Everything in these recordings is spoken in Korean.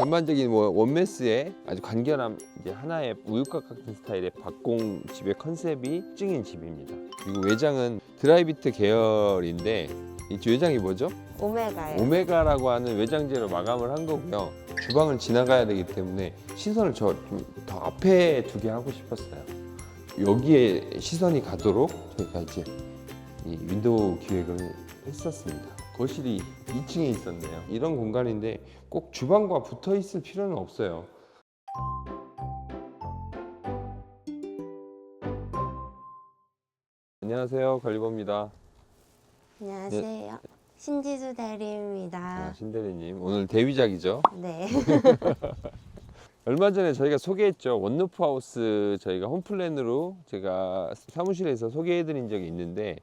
전반적인 뭐 원메스의 아주 간결한 이제 하나의 우유곽 같은 스타일의 박공 집의 컨셉이 특징인 집입니다. 그리고 외장은 드라이비트 계열인데 이 외장이 뭐죠? 오메가예요. 오메가라고 하는 외장재로 마감을 한 거고요. 주방을 지나가야 되기 때문에 시선을 저 좀 더 앞에 두게 하고 싶었어요. 여기에 시선이 가도록 저희가 이제 이 윈도우 기획을 했었습니다. 거실이 2층에 있었네요. 이런 공간인데 꼭 주방과 붙어 있을 필요는 없어요. 안녕하세요, 관리버입니다. 안녕하세요. 신지수 대리입니다. 신대리님, 오늘 데뷔작이죠? 네. 얼마 전에 저희가 소개했죠. 원루프 하우스 저희가 홈플랜으로 제가 사무실에서 소개해드린 적이 있는데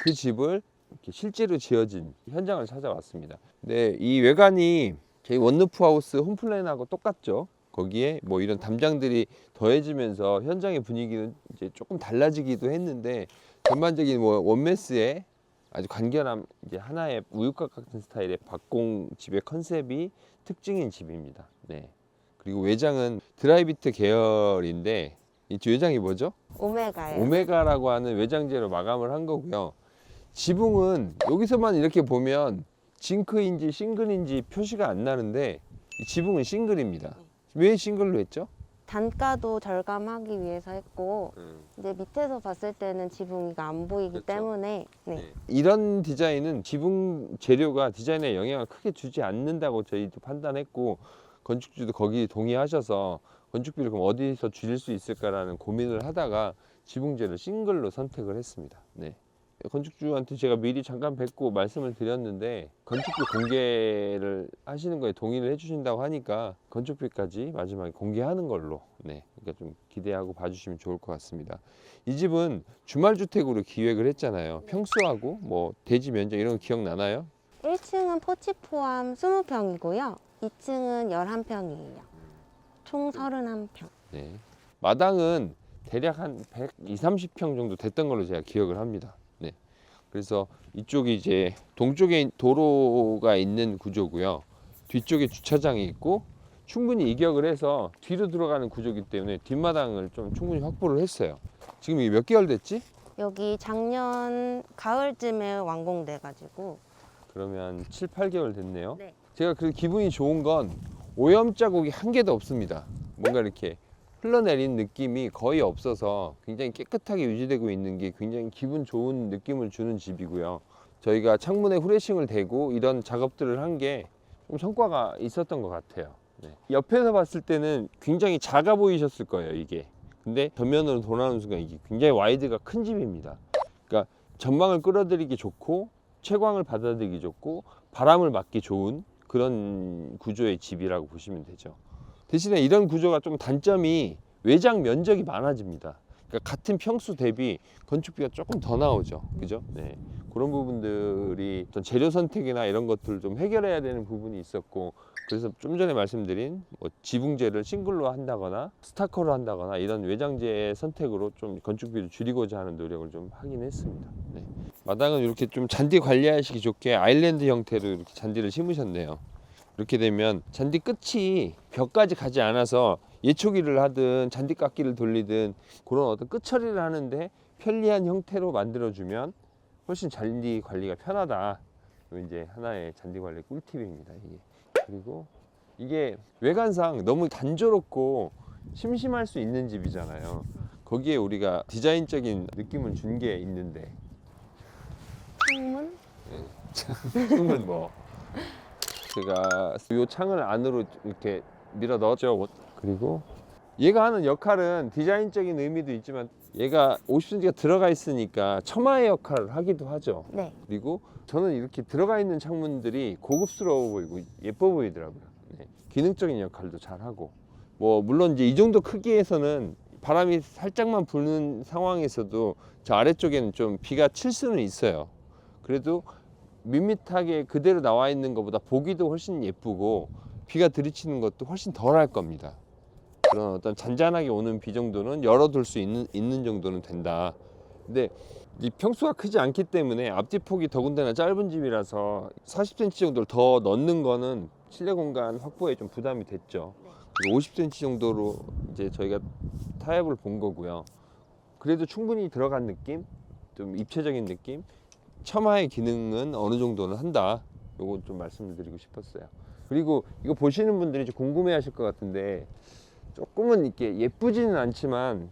그 집을 이렇게 실제로 지어진 현장을 찾아왔습니다. 근데 이 외관이 저희 원루프 하우스 홈플랜하고 똑같죠. 거기에 뭐 이런 담장들이 더해지면서 현장의 분위기는 이제 조금 달라지기도 했는데 전반적인 뭐 원메스의 아주 간결한 이제 하나의 우유곽 같은 스타일의 박공 집의 컨셉이 특징인 집입니다. 네. 그리고 외장은 드라이비트 계열인데 이 외장이 뭐죠? 오메가예요. 오메가라고 하는 외장재로 마감을 한 거고요. 지붕은 여기서만 이렇게 보면 징크인지 싱글인지 표시가 안 나는데 이 지붕은 싱글입니다. 왜 싱글로 했죠? 단가도 절감하기 위해서 했고 이제 밑에서 봤을 때는 지붕이가 안 보이기 그렇죠. 때문에 네. 이런 디자인은 지붕 재료가 디자인에 영향을 크게 주지 않는다고 저희도 판단했고 건축주도 거기 동의하셔서 건축비를 그럼 어디서 줄일 수 있을까라는 고민을 하다가 지붕재를 싱글로 선택을 했습니다. 네. 건축주한테 제가 미리 잠깐 뵙고 말씀을 드렸는데 건축비 공개를 하시는 거에 동의를 해주신다고 하니까 건축비까지 마지막에 공개하는 걸로 그러니까 좀 기대하고 봐주시면 좋을 것 같습니다. 이 집은 주말주택으로 기획을 했잖아요. 평수하고 뭐 대지 면적 이런 거 기억나나요? 1층은 포치 포함 20평이고요. 2층은 11평이에요. 총 31평. 네. 마당은 대략 한 120, 30평 정도 됐던 걸로 제가 기억을 합니다. 네. 그래서 이쪽이 이제 동쪽에 도로가 있는 구조고요. 뒤쪽에 주차장이 있고 충분히 이격을 해서 뒤로 들어가는 구조이기 때문에 뒷마당을 좀 충분히 확보를 했어요. 지금 이게 몇 개월 됐지? 여기 작년 가을쯤에 완공돼가지고 그러면 7, 8개월 됐네요. 네. 제가 그 기분이 좋은 건 오염 자국이 한 개도 없습니다. 뭔가 이렇게 흘러내린 느낌이 거의 없어서 굉장히 깨끗하게 유지되고 있는 게 굉장히 기분 좋은 느낌을 주는 집이고요. 저희가 창문에 후레싱을 대고 이런 작업들을 한 게 좀 성과가 있었던 것 같아요. 네. 옆에서 봤을 때는 굉장히 작아 보이셨을 거예요, 이게. 근데 전면으로 돌아오는 순간 이게 굉장히 와이드가 큰 집입니다. 그러니까 전망을 끌어들이기 좋고 채광을 받아들이기 좋고 바람을 맞기 좋은 그런 구조의 집이라고 보시면 되죠. 대신에 이런 구조가 좀 단점이 외장 면적이 많아집니다. 그러니까 같은 평수 대비 건축비가 조금 더 나오죠. 그죠? 네. 그런 부분들이 어떤 재료 선택이나 이런 것들을 좀 해결해야 되는 부분이 있었고, 그래서 좀 전에 말씀드린 뭐 지붕재를 싱글로 한다거나 스타커로 한다거나 이런 외장재 선택으로 좀 건축비를 줄이고자 하는 노력을 좀 하긴 했습니다. 네. 마당은 이렇게 좀 잔디 관리하시기 좋게 아일랜드 형태로 이렇게 잔디를 심으셨네요. 이렇게 되면 잔디 끝이 벽까지 가지 않아서 예초기를 하든 잔디 깎기를 돌리든 그런 어떤 끝 처리를 하는데 편리한 형태로 만들어주면 훨씬 잔디 관리가 편하다. 이제 하나의 잔디 관리 꿀팁입니다. 이게. 그리고 이게 외관상 너무 단조롭고 심심할 수 있는 집이잖아요. 거기에 우리가 디자인적인 느낌을 준 게 있는데 창문? 창문 뭐 제가 이 창을 안으로 이렇게 밀어 넣었죠. 그리고 얘가 하는 역할은 디자인적인 의미도 있지만 얘가 50cm가 들어가 있으니까 처마의 역할을 하기도 하죠. 네. 그리고 저는 이렇게 들어가 있는 창문들이 고급스러워 보이고 예뻐 보이더라고요. 네. 기능적인 역할도 잘하고 뭐 물론 이제 이 정도 크기에서는 바람이 살짝만 부는 상황에서도 저 아래쪽에는 좀 비가 칠 수는 있어요. 그래도 밋밋하게 그대로 나와 있는 것보다 보기도 훨씬 예쁘고 비가 들이치는 것도 훨씬 덜 할 겁니다. 그런 어떤 잔잔하게 오는 비 정도는 열어둘 수 있는 정도는 된다. 근데 이 평수가 크지 않기 때문에 앞뒤 폭이 더군다나 짧은 집이라서 40cm 정도를 더 넣는 거는 실내 공간 확보에 좀 부담이 됐죠. 50cm 정도로 이제 저희가 타협을 본 거고요. 그래도 충분히 들어간 느낌, 좀 입체적인 느낌, 처마의 기능은 어느 정도는 한다. 요거 좀 말씀을 드리고 싶었어요. 그리고 이거 보시는 분들이 좀 궁금해하실 것 같은데 조금은 이렇게 예쁘지는 않지만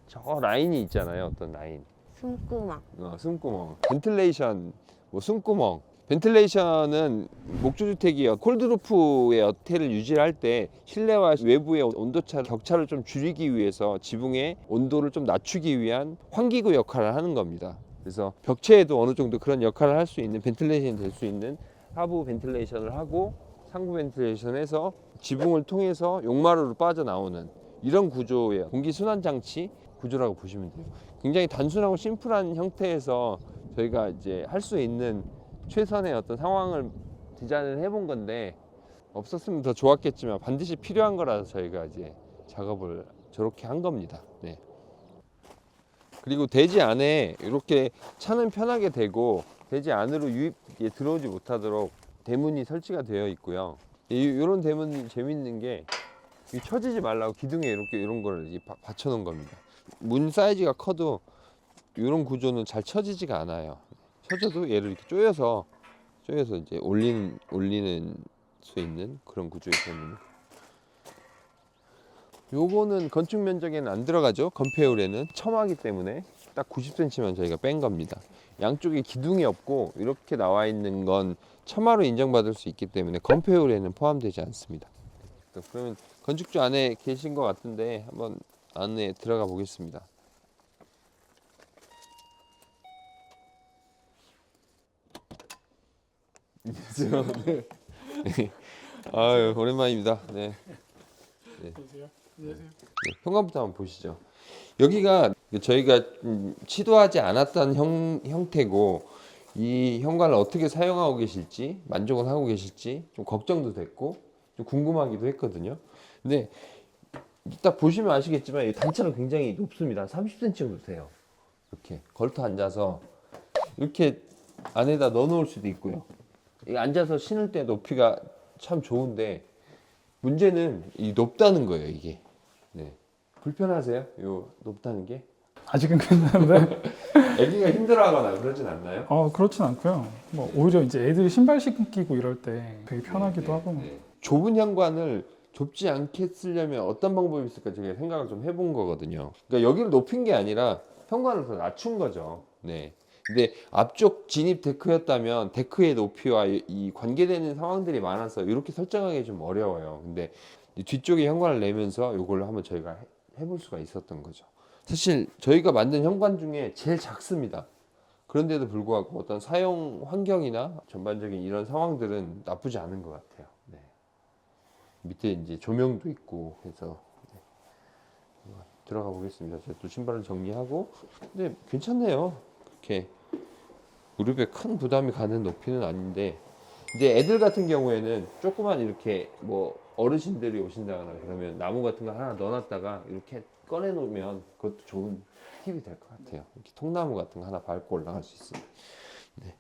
저 라인이 있잖아요. 어떤 라인. 숨구멍. 숨구멍, 벤틸레이션, 뭐 숨구멍. 벤틸레이션은 목조주택이 콜드루프의 여태를 유지할 때 실내와 외부의 온도차 격차를 좀 줄이기 위해서 지붕의 온도를 좀 낮추기 위한 환기구 역할을 하는 겁니다. 그래서 벽체에도 어느 정도 그런 역할을 할 수 있는 벤틸레이션이 될 수 있는 하부 벤틸레이션을 하고 상부 벤틸레이션에서 지붕을 통해서 용마루로 빠져나오는 이런 구조의 공기 순환 장치 구조라고 보시면 돼요. 굉장히 단순하고 심플한 형태에서 저희가 이제 할 수 있는 최선의 어떤 상황을 디자인을 해본 건데 없었으면 더 좋았겠지만 반드시 필요한 거라서 저희가 이제 작업을 저렇게 한 겁니다. 네. 그리고 대지 안에 이렇게 차는 편하게 되고 대지 안으로 유입이 들어오지 못하도록 대문이 설치가 되어 있고요. 이런 대문이 재밌는 게 쳐지지 말라고 기둥에 이렇게 이런 거를 받쳐 놓은 겁니다. 문 사이즈가 커도 이런 구조는 잘 쳐지지가 않아요. 쳐져도 얘를 이렇게 조여서 이제 올리는 수 있는 그런 구조이기 때문에 요거는 건축 면적에는 안 들어가죠. 건폐율에는 처마기 때문에 딱 90cm만 저희가 뺀 겁니다. 양쪽에 기둥이 없고 이렇게 나와 있는 건 처마로 인정받을 수 있기 때문에 건폐율에는 포함되지 않습니다. 그러면 건축주 안에 계신 것 같은데 한번 안에 들어가 보겠습니다. 안녕하세요. 네. 아유, 오랜만입니다. 네. 안녕하세요. 안녕하세요. 네, 현관부터 한번 보시죠. 여기가 저희가 시도하지 않았던 형태고 이 현관을 어떻게 사용하고 계실지 만족은 하고 계실지 좀 걱정도 됐고 좀 궁금하기도 했거든요. 근데 딱 보시면 아시겠지만 이 단차가 굉장히 높습니다. 30cm 정도 돼요. 이렇게 걸터 앉아서 이렇게 안에다 넣어 놓을 수도 있고요. 이 앉아서 신을 때 높이가 참 좋은데 문제는 이 높다는 거예요. 이게 네. 불편하세요? 요 높다는 게? 아직은 괜찮은데. 애기가 힘들어하거나 그러진 않나요? 그렇진 않고요. 뭐 오히려 이제 애들이 신발 신기고 이럴 때 되게 편하기도 하고. 좁은 현관을 좁지 않게 쓰려면 어떤 방법이 있을까 제가 생각을 좀 해본 거거든요. 그러니까 여기를 높인 게 아니라 현관을 더 낮춘 거죠. 네. 근데 앞쪽 진입 데크였다면 데크의 높이와 이 관계되는 상황들이 많아서 이렇게 설정하기 좀 어려워요. 근데 이 뒤쪽에 현관을 내면서 이걸 한번 저희가 해볼 수가 있었던 거죠. 사실 저희가 만든 현관 중에 제일 작습니다. 그런데도 불구하고 어떤 사용 환경이나 전반적인 이런 상황들은 나쁘지 않은 것 같아요. 네. 밑에 이제 조명도 있고 해서 네. 들어가 보겠습니다. 제가 또 신발을 정리하고 근데 괜찮네요. 이렇게 무릎에 큰 부담이 가는 높이는 아닌데 이제 애들 같은 경우에는 조그만 이렇게 뭐 어르신들이 오신다거나 그러면 나무 같은 거 하나 넣어놨다가 이렇게 꺼내 놓으면 그것도 좋은 팁이 될 것 같아요. 이렇게 통나무 같은 거 하나 밟고 올라갈 수 있어요. 네.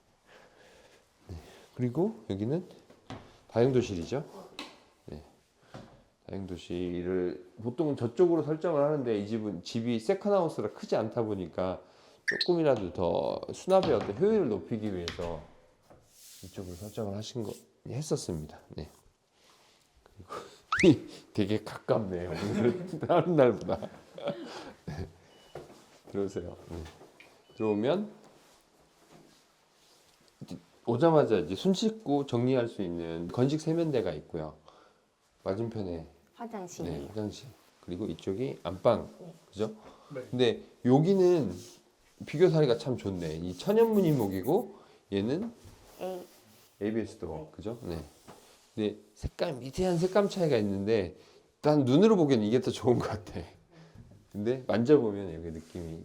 네. 그리고 여기는 다용도실이죠. 네. 다용도실을 보통 저쪽으로 설정을 하는데 이 집이 세컨하우스라 크지 않다 보니까 조금이라도 더 수납의 어떤 효율을 높이기 위해서 이쪽으로 설정을 했었습니다. 네. 그리고 되게 가깝네요. 다른 날보다. 네. 들어오세요. 네. 들어오면 오자마자 이제 손 씻고 정리할 수 있는 건식 세면대가 있고요. 맞은편에 화장실. 네, 화장실. 그리고 이쪽이 안방. 그죠? 네. 근데 여기는 비교 사이가 참 좋네. 이 천연무늬목이고 얘는 ABS도 그죠? 네. 근데 미세한 색감 차이가 있는데 난 눈으로 보기에는 이게 더 좋은 것 같아. 근데 만져보면 여기 느낌이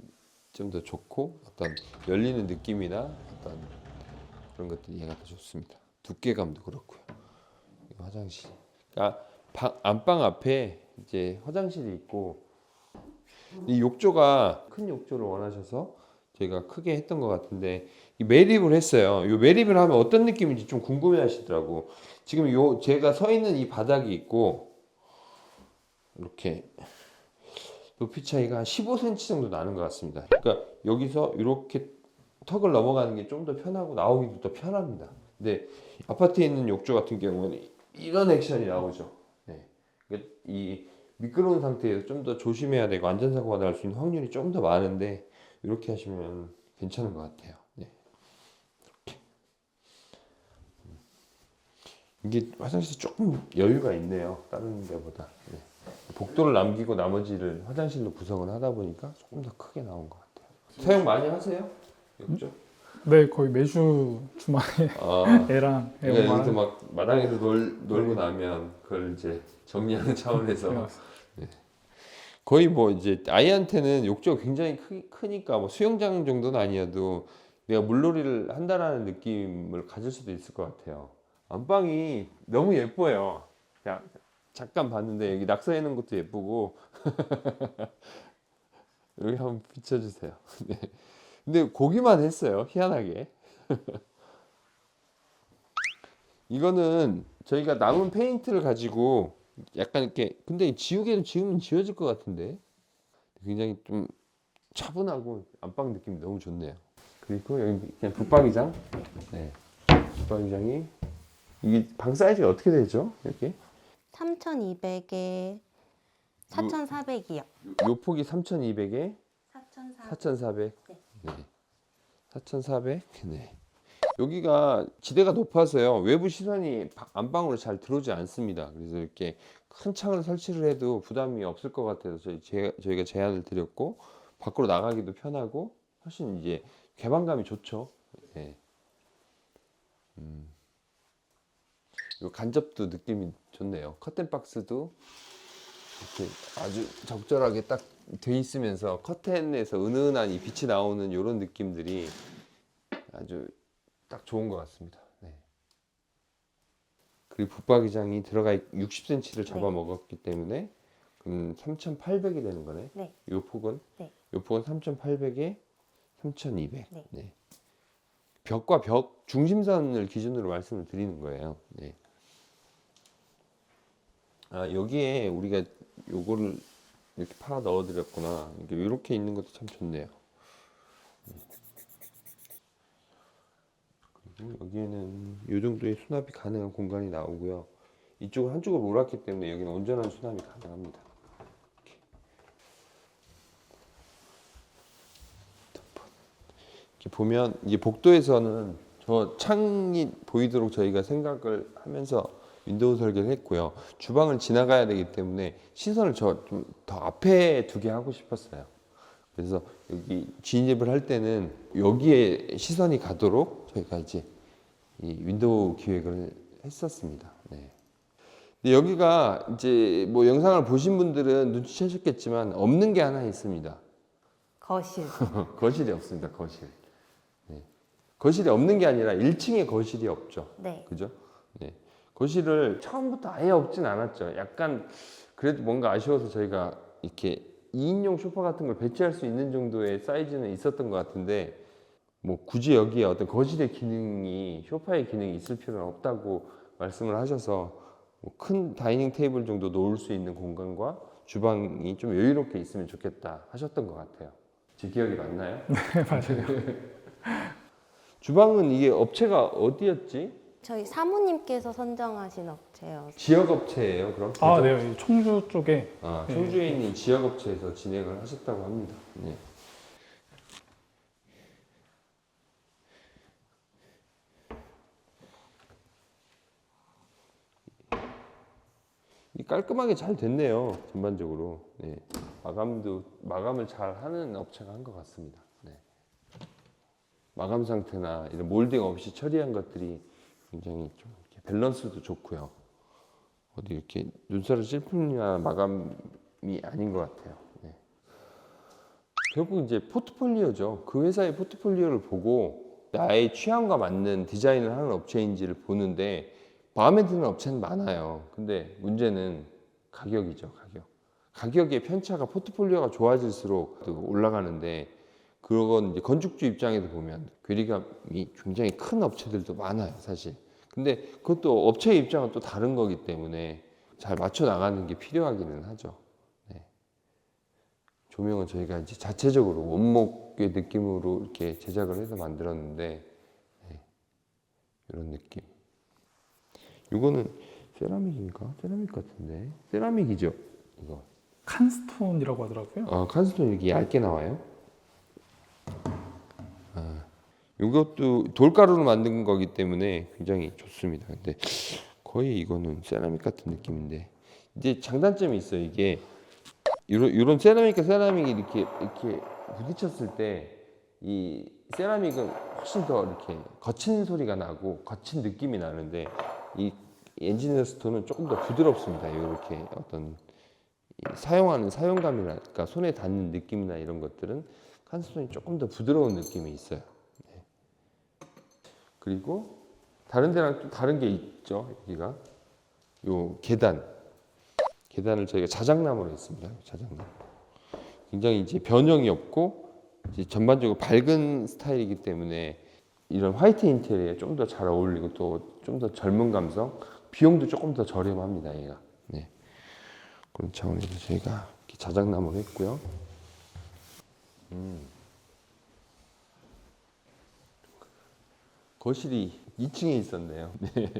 좀 더 좋고 어떤 열리는 느낌이나 어떤 그런 것들이 얘가 더 좋습니다. 두께감도 그렇고요. 화장실. 그러니까 안방 앞에 이제 화장실이 있고 이 욕조가 큰 욕조를 원하셔서 저희가 크게 했던 것 같은데 이 매립을 했어요. 이 매립을 하면 어떤 느낌인지 좀 궁금해하시더라고. 지금 요 제가 서 있는 이 바닥이 있고 이렇게 높이 차이가 한 15cm 정도 나는 것 같습니다. 그러니까 여기서 이렇게 턱을 넘어가는 게 좀 더 편하고 나오기도 더 편합니다. 근데 아파트에 있는 욕조 같은 경우는 이런 액션이 나오죠. 네. 그러니까 이 미끄러운 상태에서 좀 더 조심해야 되고 안전사고가 날 수 있는 확률이 좀 더 많은데 이렇게 하시면 괜찮은 것 같아요. 네. 이렇게. 이게 화장실이 조금 여유가 있네요. 다른 데보다. 네. 복도를 남기고 나머지를 화장실로 구성을 하다 보니까 조금 더 크게 나온 것 같아요. 사용 많이 하세요? 욕조? 네, 거의 매주 주말에 아, 애랑 그러니까 여기서 애엄마랑 막 마당에서 놀고 나면 그걸 이제 정리하는 차원에서 거의 뭐 이제 아이한테는 욕조가 굉장히 크니까 뭐 수영장 정도는 아니어도 내가 물놀이를 한다라는 느낌을 가질 수도 있을 것 같아요. 안방이 너무 예뻐요. 그냥 잠깐 봤는데 여기 낙서해 놓은 것도 예쁘고 여기 한번 비춰주세요. 네. 근데 고기만 했어요. 희한하게. 이거는 저희가 남은 페인트를 가지고 약간 이렇게 근데 지우개는 지우면 지워질 것 같은데 굉장히 좀 차분하고 안방 느낌이 너무 좋네요. 그리고 여기 그냥 붙박이장. 네. 붙박이장이 이게 방 사이즈가 어떻게 되죠? 이렇게 3,200에 4,400이요. 요 폭이 3,200에 4,400. 4,400. 네. 네. 4,400. 네. 여기가 지대가 높아서요. 외부 시선이 안방으로 잘 들어오지 않습니다. 그래서 이렇게 큰 창을 설치를 해도 부담이 없을 것 같아서 저희가 제안을 드렸고 밖으로 나가기도 편하고 훨씬 이제 개방감이 좋죠. 네. 요 간접도 느낌이 좋네요. 커튼 박스도 이렇게 아주 적절하게 딱 돼 있으면서 커튼에서 은은한 이 빛이 나오는 이런 느낌들이 아주 딱 좋은 것 같습니다. 네. 그리고 붙박이장이 들어가 60cm를 잡아먹었기 때문에 그럼 3,800이 되는 거네. 네. 요 폭은 네. 요 폭은 3,800에 3,200. 네. 네. 벽과 벽 중심선을 기준으로 말씀을 드리는 거예요. 네. 아 여기에 우리가 요거를 이렇게 파 넣어드렸구나. 이렇게 있는 것도 참 좋네요. 그리고 여기에는 이 정도의 수납이 가능한 공간이 나오고요. 이쪽은 한쪽을 몰았기 때문에 여기는 온전한 수납이 가능합니다. 이렇게 보면 이제 복도에서는 저 창이 보이도록 저희가 생각을 하면서 윈도우 설계를 했고요. 주방을 지나가야 되기 때문에 시선을 저 좀 더 앞에 두게 하고 싶었어요. 그래서 여기 진입을 할 때는 여기에 시선이 가도록 저희가 이제 이 윈도우 기획을 했었습니다. 네. 근데 여기가 이제 뭐 영상을 보신 분들은 눈치채셨겠지만 없는 게 하나 있습니다. 거실. 거실이 없습니다. 거실. 네. 거실이 없는 게 아니라 1층에 거실이 없죠. 네. 그죠? 네. 거실을 처음부터 아예 없진 않았죠. 약간 그래도 뭔가 아쉬워서 저희가 이렇게 2인용 소파 같은 걸 배치할 수 있는 정도의 사이즈는 있었던 것 같은데 뭐 굳이 여기에 어떤 거실의 기능이 소파의 기능이 있을 필요는 없다고 말씀을 하셔서 뭐 큰 다이닝 테이블 정도 놓을 수 있는 공간과 주방이 좀 여유롭게 있으면 좋겠다 하셨던 것 같아요. 제 기억이 맞나요? 네, 맞아요. 주방은 이게 업체가 어디였지? 저희 사모님께서 선정하신 업체요. 지역 업체예요, 그럼? 아, 네, 청주 쪽에 아, 청주에 있는 지역 업체에서 진행을 하셨다고 합니다. 네. 깔끔하게 잘 됐네요, 전반적으로. 네. 마감을 잘 하는 업체가 한 것 같습니다. 네. 마감 상태나 이런 몰딩 없이 처리한 것들이 굉장히 좀 이렇게 밸런스도 좋고요. 어디 이렇게 눈살을 찔품이나 마감이 아닌 것 같아요. 네. 결국 이제 포트폴리오죠. 그 회사의 포트폴리오를 보고 나의 취향과 맞는 디자인을 하는 업체인지를 보는데 마음에 드는 업체는 많아요. 근데 문제는 가격이죠. 가격의 편차가 포트폴리오가 좋아질수록 올라가는데 그건 이제 건축주 입장에서 보면 괴리감이 굉장히 큰 업체들도 많아요, 사실. 근데 그것도 업체 입장은 또 다른 거기 때문에 잘 맞춰 나가는 게 필요하기는 하죠. 네. 조명은 저희가 이제 자체적으로 원목의 느낌으로 이렇게 제작을 해서 만들었는데 네. 이런 느낌. 이거는 세라믹인가? 세라믹 같은데 세라믹이죠. 이거. 칸스톤이라고 하더라고요. 칸스톤 이렇게 얇게 나와요. 이것도 돌가루로 만든 거기 때문에 굉장히 좋습니다. 근데 거의 이거는 세라믹 같은 느낌인데 이제 장단점이 있어요. 이게 이런 세라믹과 세라믹이 이렇게 부딪혔을 때 이 세라믹은 훨씬 더 이렇게 거친 소리가 나고 거친 느낌이 나는데 이 엔지니어 스톤은 조금 더 부드럽습니다. 이렇게 어떤 사용하는 사용감이나 그러니까 손에 닿는 느낌이나 이런 것들은 칸스톤이 조금 더 부드러운 느낌이 있어요. 네. 그리고 다른 데랑 또 다른 게 있죠. 여기가 요 계단을 저희가 자작나무로 했습니다. 자작나무. 굉장히 이제 변형이 없고 이제 전반적으로 밝은 스타일이기 때문에 이런 화이트 인테리어에 좀 더 잘 어울리고 또 좀 더 젊은 감성, 비용도 조금 더 저렴합니다. 얘가. 네. 그런 차원에서 저희가 이렇게 자작나무로 했고요. 거실이 2층에 있었네요. 네.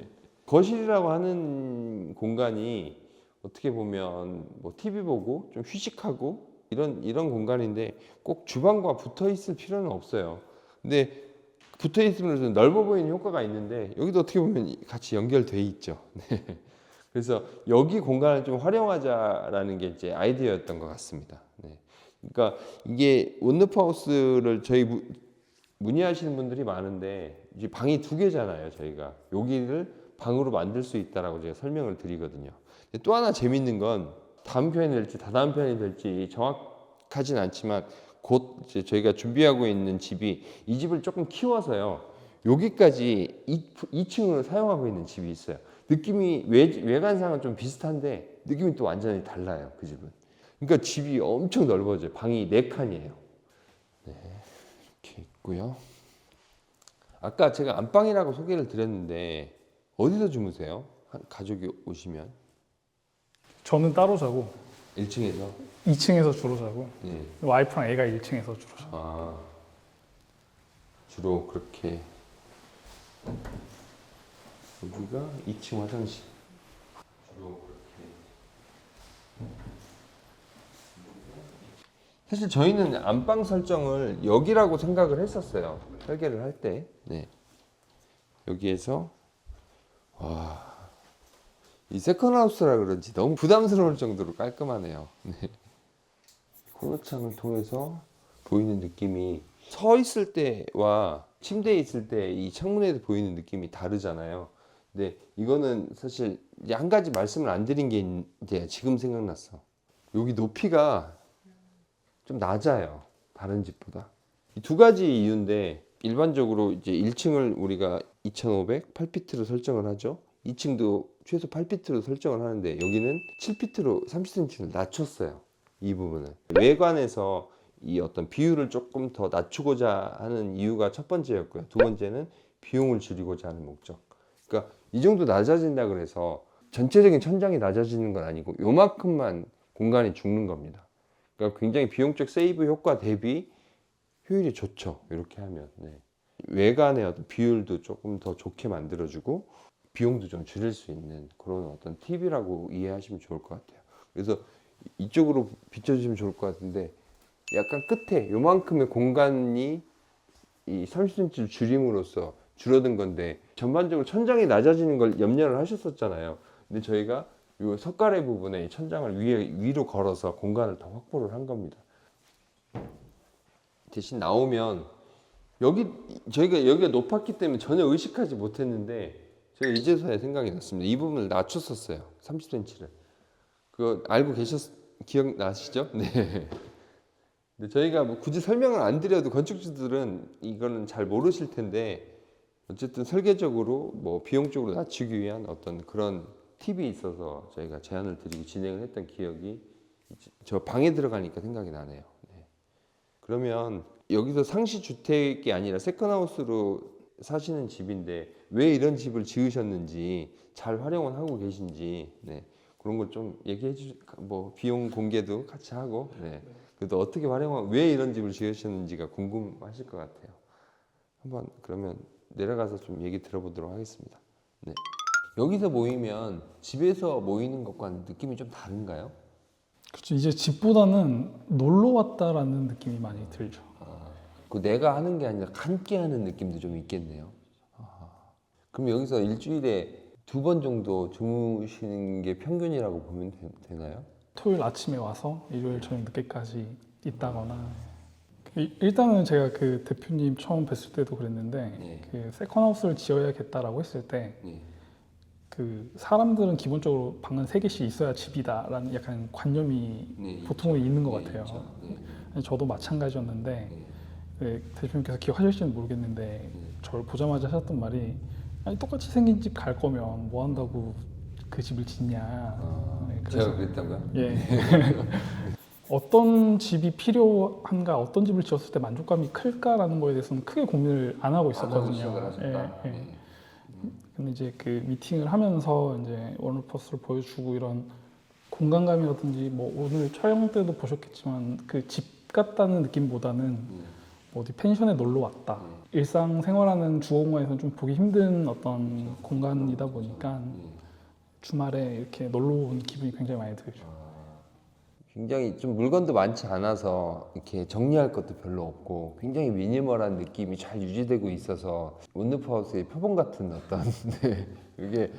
거실이라고 하는 공간이 어떻게 보면 뭐 TV 보고 좀 휴식하고 이런 공간인데 꼭 주방과 붙어 있을 필요는 없어요. 근데 붙어 있으면 넓어 보이는 효과가 있는데 여기도 어떻게 보면 같이 연결돼 있죠. 네. 그래서 여기 공간을 좀 활용하자라는 게 이제 아이디어였던 것 같습니다. 네. 그러니까 이게 원루프하우스를 저희 문의하시는 분들이 많은데 이제 방이 2개잖아요. 저희가 여기를 방으로 만들 수 있다라고 제가 설명을 드리거든요. 또 하나 재밌는 건 다음 편이 될지 다다음 편이 될지 정확하진 않지만 곧 이제 저희가 준비하고 있는 집이 이 집을 조금 키워서요. 여기까지 2층을 사용하고 있는 집이 있어요. 느낌이 외관상은 좀 비슷한데 느낌이 또 완전히 달라요. 그 집은. 그러니까 집이 엄청 넓어져요. 방이 4칸이에요. 네, 이렇게 있고요. 아까 제가 안방이라고 소개를 드렸는데 어디서 주무세요? 가족이 오시면? 저는 따로 자고 1층에서? 2층에서 주로 자고 네. 와이프랑 애가 1층에서 주로 자고. 주로 그렇게 여기가 2층 화장실. 주로 그렇게. 사실 저희는 안방 설정을 여기라고 생각을 했었어요. 설계를 할 때. 네. 여기에서 이 세컨하우스라 그런지 너무 부담스러울 정도로 깔끔하네요. 네. 코너창을 통해서 보이는 느낌이 서 있을 때와 침대에 있을 때 이 창문에서 보이는 느낌이 다르잖아요. 근데 이거는 사실 이제 한 가지 말씀을 안 드린 게 이제 지금 생각났어. 여기 높이가 좀 낮아요. 다른 집보다. 이 2가지 이유인데 일반적으로 이제 1층을 우리가 2,500, 8피트로 설정을 하죠. 2층도 최소 8피트로 설정을 하는데 여기는 7피트로 30cm를 낮췄어요. 이 부분은 외관에서 이 어떤 비율을 조금 더 낮추고자 하는 이유가 첫 번째였고요. 두 번째는 비용을 줄이고자 하는 목적. 그러니까 이 정도 낮아진다 그래서 전체적인 천장이 낮아지는 건 아니고 요만큼만 공간이 죽는 겁니다. 그러니까 굉장히 비용적 세이브 효과 대비 효율이 좋죠. 이렇게 하면. 네. 외관의 어떤 비율도 조금 더 좋게 만들어주고 비용도 좀 줄일 수 있는 그런 어떤 팁이라고 이해하시면 좋을 것 같아요. 그래서 이쪽으로 비춰주시면 좋을 것 같은데 약간 끝에 요만큼의 공간이 이 30cm를 줄임으로써 줄어든 건데 전반적으로 천장이 낮아지는 걸 염려를 하셨었잖아요. 근데 저희가 이 석가래 부분에 이 천장을 위로 걸어서 공간을 더 확보를 한 겁니다. 대신 나오면 저희가 여기가 높았기 때문에 전혀 의식하지 못했는데 제가 이제서야 생각이 났습니다. 이 부분을 낮췄었어요. 30cm를. 그거 알고 기억나시죠? 네. 근데 저희가 뭐 굳이 설명을 안 드려도 건축주들은 이거는 잘 모르실 텐데 어쨌든 설계적으로 뭐 비용적으로 낮추기 위한 어떤 그런 팁이 있어서 저희가 제안을 드리고 진행을 했던 기억이 저 방에 들어가니까 생각이 나네요. 네. 그러면 여기서 상시 주택이 아니라 세컨하우스로 사시는 집인데 왜 이런 집을 지으셨는지 잘 활용을 하고 계신지 네. 그런 걸 좀 얘기해 뭐 비용 공개도 같이 하고 네. 그래도 어떻게 활용하고 왜 이런 집을 지으셨는지가 궁금하실 것 같아요. 한번 그러면 내려가서 좀 얘기 들어보도록 하겠습니다. 네. 여기서 모이면 집에서 모이는 것과는 느낌이 좀 다른가요? 그렇죠. 이제 집보다는 놀러 왔다라는 느낌이 많이 들죠. 그 내가 하는 게 아니라 함께 하는 느낌도 좀 있겠네요. 그럼 여기서 일주일에 2번 정도 주무시는 게 평균이라고 보면 되나요? 토요일 아침에 와서 일요일 저녁 늦게까지 있다거나 일단은 제가 그 대표님 처음 뵀을 때도 그랬는데 네. 그 세컨하우스를 지어야겠다라고 했을 때 네. 그 사람들은 기본적으로 방은 3개씩 있어야 집이다라는 약간 관념이 네, 보통은 있는 것 네, 같아요. 있죠. 네. 저도 마찬가지였는데 네. 네, 대표님께서 기억하실지는 모르겠는데 저를 보자마자 하셨던 말이 아니 똑같이 생긴 집 갈 거면 뭐 한다고 그 집을 짓냐. 네, 제가 그랬다고요? 예. 어떤 집이 필요한가, 어떤 집을 지었을 때 만족감이 클까라는 거에 대해서는 크게 고민을 안 하고 있었거든요. 시작을 하셨다. 예, 예. 근데 이제 그 미팅을 하면서 이제 워너퍼스를 보여주고 이런 공간감이라든지 뭐 오늘 촬영 때도 보셨겠지만 그 집 같다는 느낌보다는 뭐 어디 펜션에 놀러 왔다. 일상 생활하는 주거 공간에서는 좀 보기 힘든 어떤 공간이다 보니까 주말에 이렇게 놀러 온 기분이 굉장히 많이 들죠. 굉장히 좀 물건도 많지 않아서 이렇게 정리할 것도 별로 없고 굉장히 미니멀한 느낌이 잘 유지되고 있어서 원루프하우스의 표본 같은 어떤 네, 이게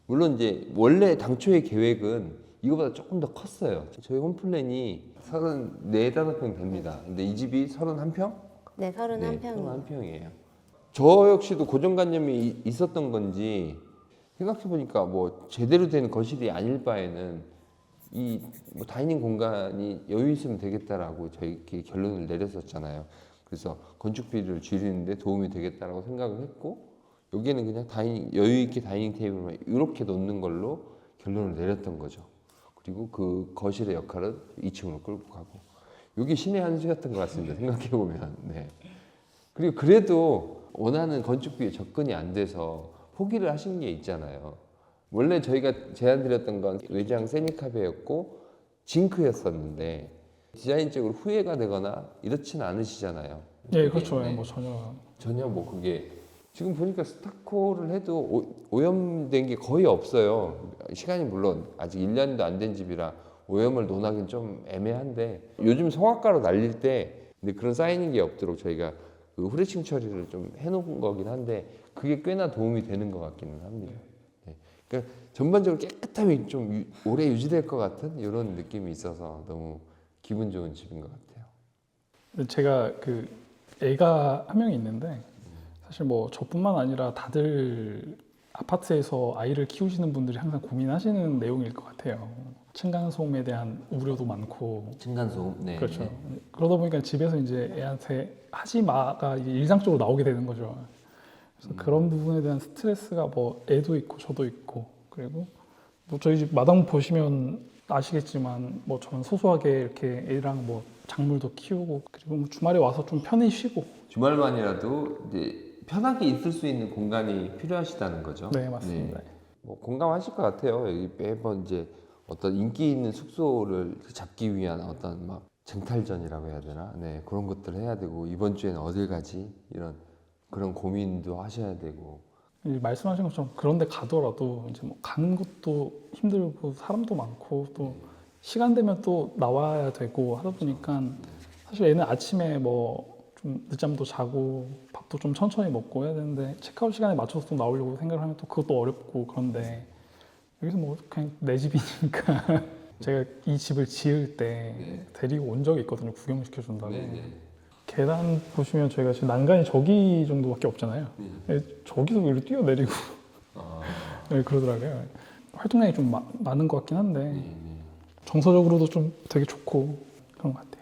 물론 이제 원래 당초의 계획은 이거보다 조금 더 컸어요. 저희 홈플랜이 34, 5평 됩니다. 근데 이 집이 31평? 네, 31평이요. 31평이에요. 저 역시도 고정관념이 있었던 건지 생각해보니까 뭐 제대로 된 거실이 아닐 바에는 이 뭐 다이닝 공간이 여유 있으면 되겠다라고 저희끼리 결론을 내렸었잖아요. 그래서 건축비를 줄이는데 도움이 되겠다라고 생각을 했고 여기에는 그냥 여유 있게 다이닝 테이블만 이렇게 놓는 걸로 결론을 내렸던 거죠. 그리고 그 거실의 역할은 2층으로 끌고 가고 여기 신의 한 수였던 것 같습니다. 생각해 보면. 네. 그리고 그래도 원하는 건축비에 접근이 안 돼서 포기를 하신 게 있잖아요. 원래 저희가 제안드렸던 건 외장 세미카베였고 징크였었는데 디자인적으로 후회가 되거나 이렇지는 않으시잖아요. 예, 그렇죠. 네. 뭐 전혀 뭐 그게 지금 보니까 스타코를 해도 오염된 게 거의 없어요. 시간이 물론 아직 1년도 안 된 집이라 오염을 논하기는 좀 애매한데 요즘 성악가로 날릴 때 근데 그런 쌓이는 게 없도록 저희가 그 후레칭 처리를 좀 해놓은 거긴 한데 그게 꽤나 도움이 되는 것 같기는 합니다. 네. 그러니까 전반적으로 깨끗함이 좀 오래 유지될 것 같은 이런 느낌이 있어서 너무 기분 좋은 집인 것 같아요. 제가 그 애가 한 명이 있는데 사실 뭐 저뿐만 아니라 다들 아파트에서 아이를 키우시는 분들이 항상 고민하시는 내용일 것 같아요. 층간소음에 대한 우려도 많고 층간소음, 네. 그렇죠. 그러다 보니까 집에서 이제 애한테 하지 마가 이제 일상적으로 나오게 되는 거죠. 그래서 그런 부분에 대한 스트레스가 뭐 애도 있고 저도 있고 그리고 뭐 저희 집 마당 보시면 아시겠지만 뭐 저는 소소하게 이렇게 애랑 뭐 작물도 키우고 그리고 뭐 주말에 와서 좀 편히 쉬고 주말만이라도 이제 편하게 있을 수 있는 공간이 필요하시다는 거죠. 네 맞습니다. 뭐 공감하실 것 같아요. 여기 매번 이제 어떤 인기 있는 숙소를 잡기 위한 어떤 막 쟁탈전이라고 해야 되나? 네 그런 것들을 해야 되고 이번 주에는 어딜 가지 이런 그런 고민도 하셔야 되고. 말씀하신 것처럼 그런데 가더라도 이제 뭐 가는 것도 힘들고 사람도 많고 또 시간 되면 또 나와야 되고 하다 보니까 사실 애는 아침에 뭐 좀 늦잠도 자고 밥도 좀 천천히 먹고 해야 되는데 체크아웃 시간에 맞춰서 또 나오려고 생각을 하면 또 그것도 어렵고 그런데 여기서 뭐 그냥 내 집이니까 제가 이 집을 지을 때 데리고 온 적이 있거든요. 구경시켜 준다고. 계단 보시면 저희가 지금 난간이 저기 정도밖에 없잖아요. 저기서 위로 뛰어내리고 네, 그러더라고요. 활동량이 좀 많은 것 같긴 한데 정서적으로도 좀 되게 좋고 그런 것 같아요.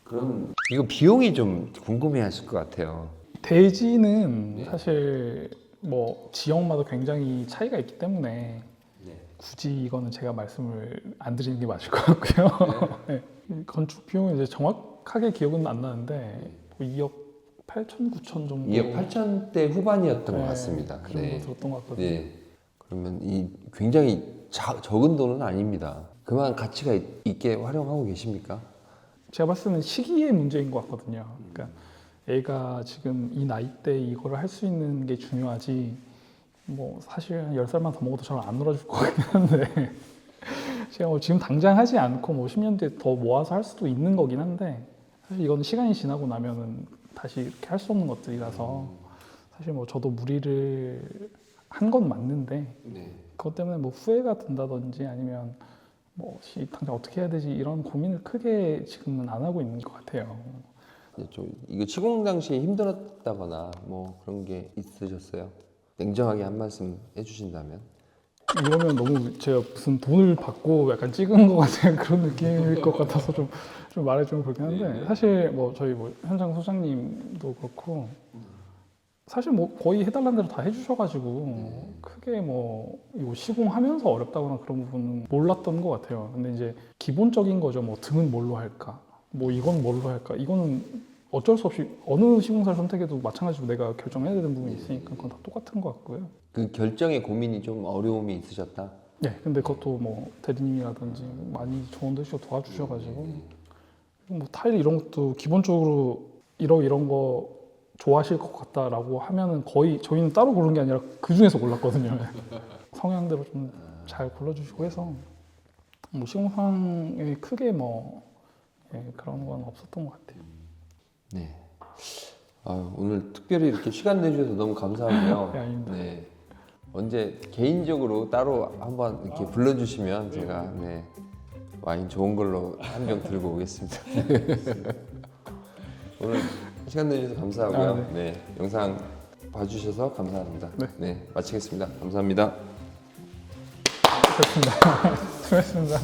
그럼 이거 비용이 좀 궁금해하실 것 같아요. 대지는 사실 뭐 지역마다 굉장히 차이가 있기 때문에 굳이 이거는 제가 말씀을 안 드리는 게 맞을 것 같고요. 네. 건축 비용은 이제 정확하게 기억은 안 나는데 뭐 2억 8천, 9천 정도. 2억 8천대 후반이었던 것 네, 같습니다. 그 정도 들었던 것 같거든요. 네. 그러면 이 굉장히 적은 돈은 아닙니다. 그만 가치가 있게 활용하고 계십니까? 제가 봤을 때는 시기의 문제인 것 같거든요. 그러니까 애가 지금 이 나이 때 이거를 할 수 있는 게 중요하지. 뭐 사실 한 10살만 더 먹어도 잘 안 놀아줄 것 같긴 한데 제가 뭐 지금 당장 하지 않고 뭐 10년 뒤에 더 모아서 할 수도 있는 거긴 한데 사실 이건 시간이 지나고 나면은 다시 이렇게 할 수 없는 것들이라서 사실 뭐 저도 무리를 한 건 맞는데 네. 그것 때문에 뭐 후회가 든다든지 아니면 뭐 당장 어떻게 해야 되지 이런 고민을 크게 지금은 안 하고 있는 것 같아요. 이거 시공 당시에 힘들었다거나 뭐 그런 게 있으셨어요? 냉정하게 한 말씀 해주신다면? 이러면 너무 제가 무슨 돈을 받고 약간 찍은 것 같은 그런 느낌일 것 같아서 좀 말해주면 그렇긴 한데 사실 뭐 저희 뭐 현장 소장님도 그렇고 사실 뭐 거의 해달라는 대로 다 해주셔가지고 크게 뭐 이거 시공하면서 어렵다거나 그런 부분은 몰랐던 것 같아요. 근데 이제 기본적인 거죠. 뭐 등은 뭘로 할까? 뭐 이건 뭘로 할까? 이거는 어쩔 수 없이 어느 시공사를 선택해도 마찬가지로 내가 결정해야 되는 부분이 있으니까 그건 다 똑같은 것 같고요. 그 결정의 고민이 좀 어려움이 있으셨다? 네, 근데 그것도 뭐 대리님이라든지 많이 조언도 해주시고 도와주셔가지고 뭐 타일 이런 것도 기본적으로 이런 거 좋아하실 것 같다라고 하면은 거의 저희는 따로 고른 게 아니라 그 중에서 골랐거든요. 성향대로 좀 잘 골라주시고 해서 뭐 시공상에 크게 뭐 그런 건 없었던 것 같아요. 네. 오늘 특별히 이렇게 시간 내주셔서 너무 감사하고요. 네, 아닙니다. 네. 언제 개인적으로 따로 한번 이렇게 불러주시면 제가 네, 와인 좋은 걸로 한 병 들고 오겠습니다. 오늘 시간 내주셔서 감사하고요. 네. 영상 봐주셔서 감사합니다. 네, 마치겠습니다. 감사합니다. 그렇습니다. 수고했습니다.